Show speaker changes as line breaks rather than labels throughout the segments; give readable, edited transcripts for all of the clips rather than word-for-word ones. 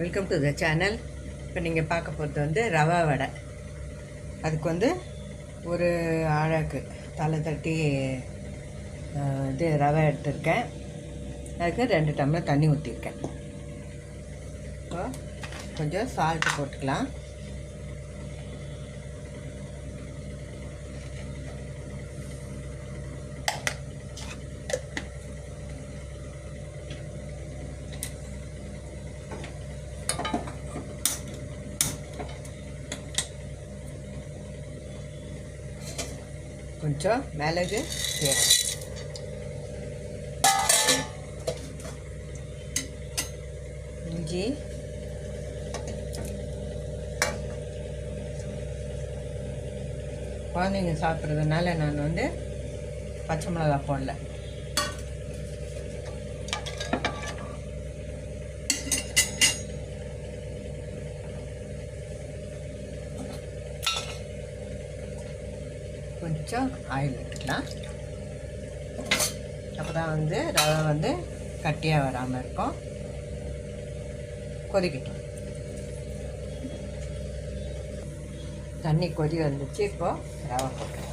Welcome to the channel. இப்போ நீங்கள் பார்க்க போகிறது வந்து ரவா வடை. அதுக்கு வந்து ஒரு அழகு தலை தட்டி இது ரவை எடுத்திருக்கேன். அதுக்கு 2 டம்ளர் தண்ணி ஊற்றிருக்கேன். இப்போ கொஞ்சம் சால்ட்டு போட்டுக்கலாம். கொஞ்சம் மிளகு, சீரகம், இஞ்சி, குழந்தைங்க சாப்பிட்றதுனால நான் வந்து பச்சை மிளகா போடல. கொஞ்சம் ஆயில் எடுத்துக்கலாம். அப்போ தான் வந்து ரவை வந்து கட்டியாக வராமல் இருக்கும். கொதிக்கட்டும். தண்ணி கொதி வந்துச்சு. இப்போது ரவை போட்டுக்கலாம்.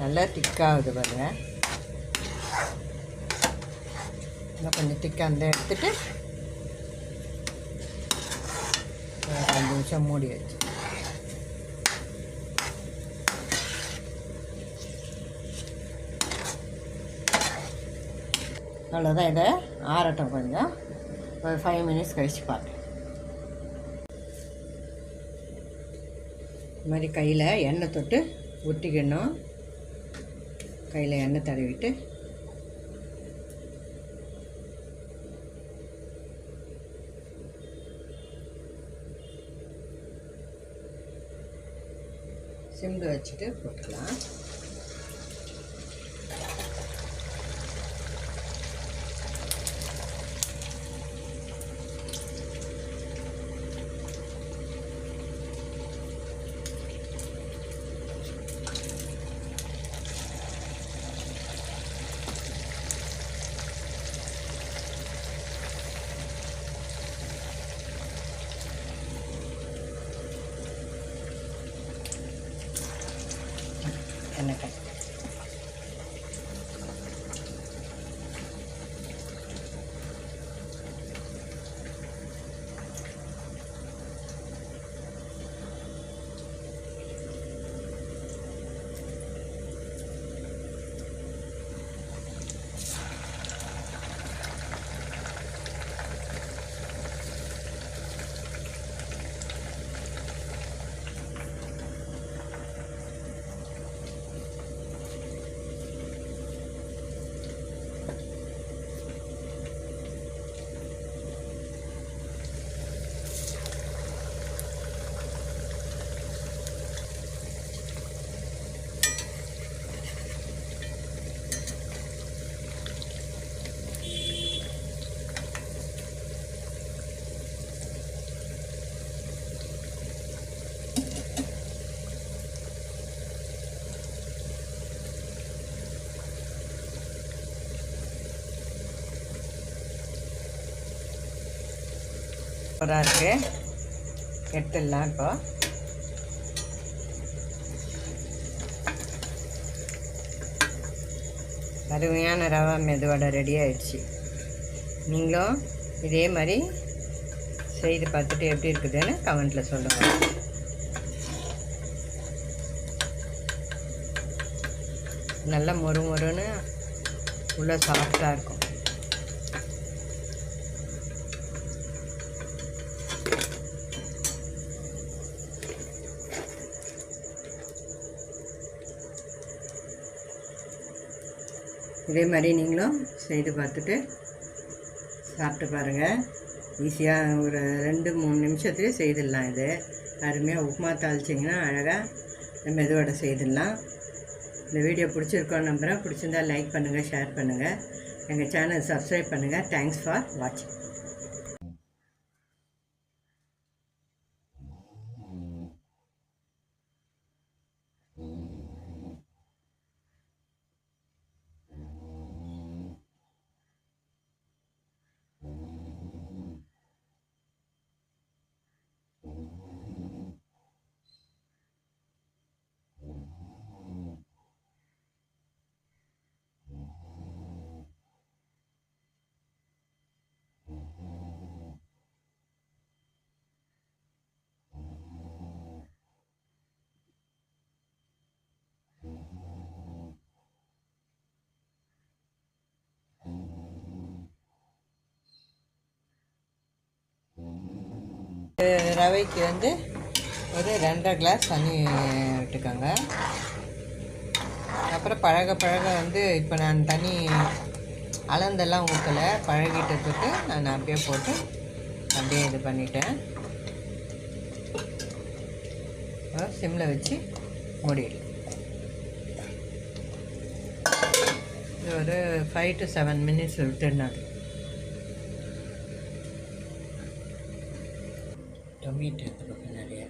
நல்லா திக்காகுது பாருங்க. இன்னும் கொஞ்சம் திக்காக இருந்தால் எடுத்துட்டு 5 நிமிஷம் மூடி வச்சு அவ்வளோதான். இதை ஆறட்டும். கொஞ்சம் ஒரு 5 மினிட்ஸ் கழித்து பார்ப்பேன். இது மாதிரி கையில் எண்ணெய் தொட்டு ஊற்றிக்கணும். கையில் எண்ணெய் தடவிட்டு சிம்மில் வச்சுட்டு போட்டுக்கலாம். எண்ணெய் சூப்பராக இருக்குது. எடுத்துடலாம். இப்போ அருமையான ரவா மெதுவடை ரெடி ஆயிடுச்சு. நீங்களும் இதே மாதிரி செய்து பார்த்துட்டு எப்படி இருக்குதுன்னு கமெண்ட்டில் சொல்லுங்கள். நல்லா மொறு மொறுன்னு உள்ள சாஃப்டாக இருக்கும். இதே மாதிரி நீங்களும் செய்து பார்த்துட்டு சாப்பிட்டு பாருங்கள். ஈஸியாக ஒரு 2-3 நிமிஷத்துலேயே செய்திடலாம். இது அருமையாக உப்புமா தாளிச்சிங்கன்னா அழகாக மெதுவடை செய்திடலாம். இந்த வீடியோ பிடிச்சிருக்கோன்னு நம்புகிறேன். பிடிச்சிருந்தால் லைக் பண்ணுங்கள், ஷேர் பண்ணுங்கள், எங்கள் சேனல் சப்ஸ்கிரைப் பண்ணுங்கள். தேங்க்ஸ் ஃபார் வாட்சிங். ரவைக்கு வந்து ஒரு 2.5 கிளாஸ் தண்ணி விட்டுக்கோங்க. அப்புறம் பழக வந்து இப்போ நான் தண்ணி அளந்தெல்லாம் ஊற்றலை, பழகிட்டதுக்கு நான் அப்படியே போட்டு அப்படியே இது பண்ணிட்டேன். சிம்மில் வச்சு மூடிடு. இது ஒரு 5 to 7 minutes விட்டுனாது. டொமேட்டோ எடுத்துக்கோங்க நிறைய.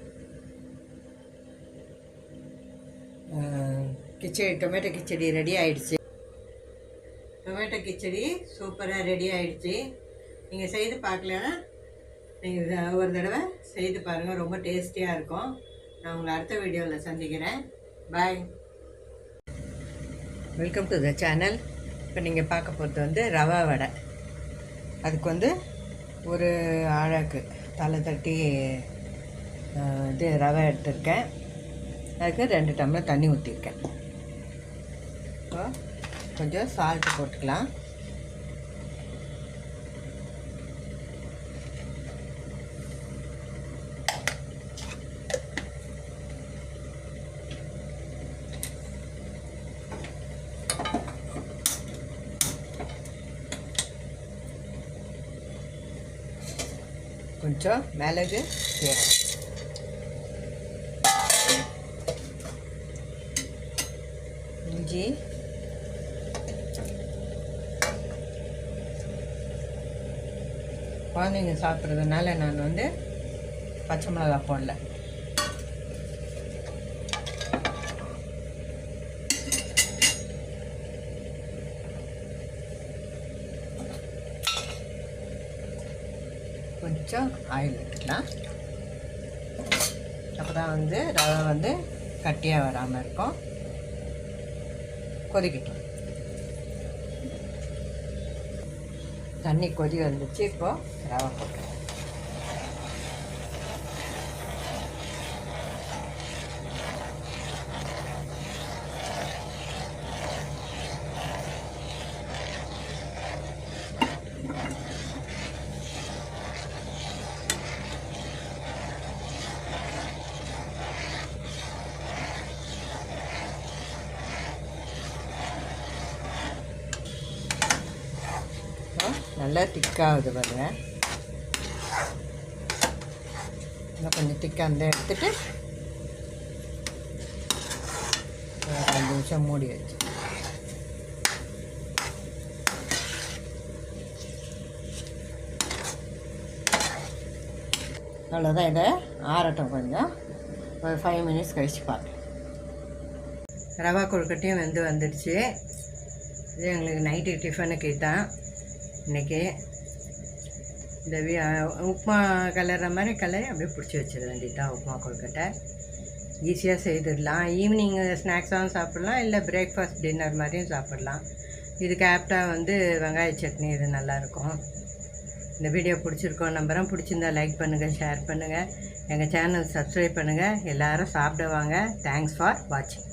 டொமேட்டோ கிச்சடி ரெடி ஆகிடுச்சு. டொமேட்டோ கிச்சடி சூப்பராக ரெடி ஆகிடுச்சு. நீங்கள் செய்து பார்க்கலன்னா நீங்கள் ஒரு தடவை செய்து பாருங்கள், ரொம்ப டேஸ்டியாக இருக்கும். நான் உங்களை அடுத்த வீடியோவில் சந்திக்கிறேன். Bye. Welcome to the channel. இப்போ நீங்கள் பார்க்க போகிறது வந்து ரவா வடை. அதுக்கு வந்து ஒரு ஆழாக்கு தலை தட்டி இது ரவை எடுத்திருக்கேன். அதுக்கு 2 டம்ளர் தண்ணி ஊற்றிருக்கேன். கொஞ்சம் சால்ட்டு போட்டுக்கலாம். கொஞ்சம் மிளகு, சீரகம், இஞ்சி, குழந்தைங்க சாப்பிட்றதுனால நான் வந்து பச்சை மிளகா போடல. கொஞ்சம் ஆயில் எடுத்துக்கலாம். அப்போ தான் வந்து ரவை வந்து கட்டியாக வராமல் இருக்கும். கொதிக்கட்டும். தண்ணி கொதி வந்துச்சு. இப்போது ரவை போட்டுருவோம். நல்லா திக்காகுது பாருங்க. இன்னும் கொஞ்சம் திக்காக இருந்தால் எடுத்துகிட்டு ஒரு 5 நிமிஷம் மூடி வச்சு அவ்வளோதான். இதை ஆறட்டும். கொஞ்சம் ஒரு 5 minutes கழித்து பார்க்கலாம். ரவா கொழுக்கட்டையும் வந்துடுச்சு. இது எங்களுக்கு நைட்டு டிஃபனுக்கு தான் இன்றைக்கி. இந்த உப்புமா கலர்ற மாதிரி கலரி அப்படியே பிடிச்சி வச்சிட வேண்டியதான். உப்புமா கொழுக்கட்டை ஈஸியாக செய்துடலாம். ஈவினிங் ஸ்நாக்ஸாகவும் சாப்பிட்லாம், இல்லை பிரேக்ஃபாஸ்ட் டின்னர் மாதிரியும் சாப்பிட்லாம். இதுக்கு ஆப்டாக வந்து வெங்காய சட்னி இது நல்லாயிருக்கும். இந்த வீடியோ பிடிச்சிருக்கோம் நம்புகிறேன். பிடிச்சிருந்தால் லைக் பண்ணுங்கள், ஷேர் பண்ணுங்கள், எங்கள் சேனல் சப்ஸ்கிரைப் பண்ணுங்கள். எல்லோரும் சாப்பிடுவாங்க. தேங்க்ஸ் ஃபார் வாட்சிங்.